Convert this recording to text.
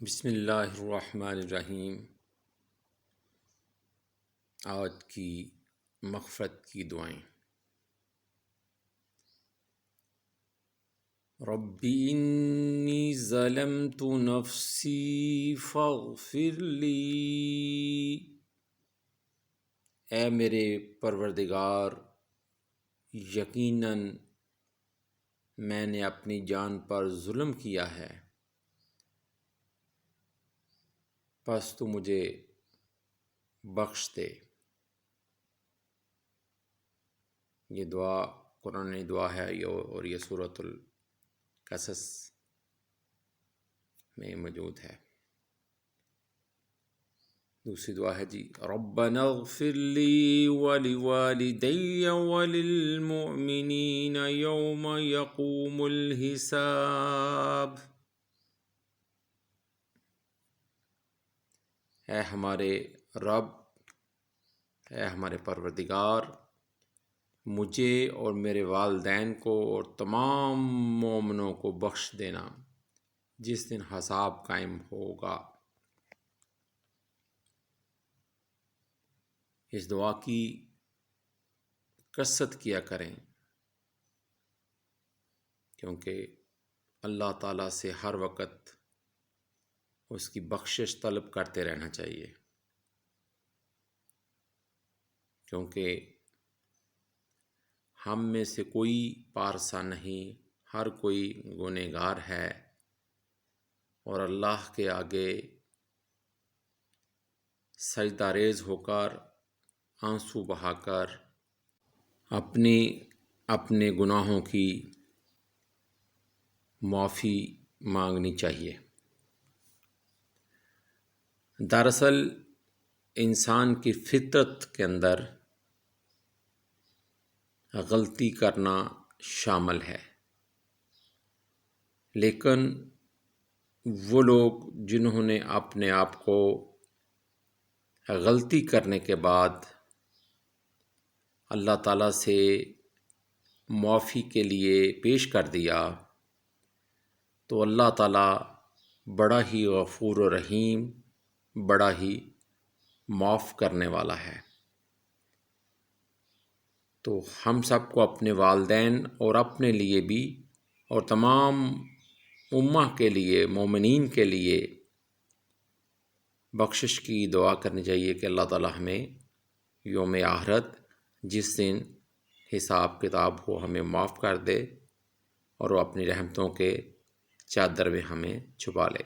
بسم اللہ الرحمن الرحیم۔ آج کی مغفرت کی دعائیں۔ رب انی ظلمت نفسی فاغفر لی، اے میرے پروردگار، یقیناً میں نے اپنی جان پر ظلم کیا ہے، پس تو مجھے بخش دے۔ یہ دعا قرآن دعا ہے اور یہ سورۃ القصص میں موجود ہے۔ دوسری دعا ہے جی، ربنا اغفر لی ولوالدی وللمؤمنین یوم یقوم الحساب۔ اے ہمارے رب، اے ہمارے پروردگار، مجھے اور میرے والدین کو اور تمام مومنوں کو بخش دینا جس دن حساب قائم ہوگا۔ اس دعا کی کثرت کیا کریں، کیونکہ اللہ تعالیٰ سے ہر وقت اس کی بخشش طلب کرتے رہنا چاہیے، کیونکہ ہم میں سے کوئی پارسا نہیں، ہر کوئی گنہگار ہے، اور اللہ کے آگے سجدہ ریز ہو کر آنسو بہا کر اپنے گناہوں کی معافی مانگنی چاہیے۔ دراصل انسان کی فطرت کے اندر غلطی کرنا شامل ہے، لیکن وہ لوگ جنہوں نے اپنے آپ کو غلطی کرنے کے بعد اللہ تعالیٰ سے معافی کے لیے پیش کر دیا، تو اللہ تعالیٰ بڑا ہی غفور و رحیم، بڑا ہی معاف کرنے والا ہے۔ تو ہم سب کو اپنے والدین اور اپنے لیے بھی اور تمام امہ کے لیے، مومنین کے لیے بخشش کی دعا کرنی چاہیے کہ اللہ تعالیٰ ہمیں یوم آخرت جس دن حساب کتاب ہو ہمیں معاف کر دے اور وہ اپنی رحمتوں کے چادر میں ہمیں چھپا لے۔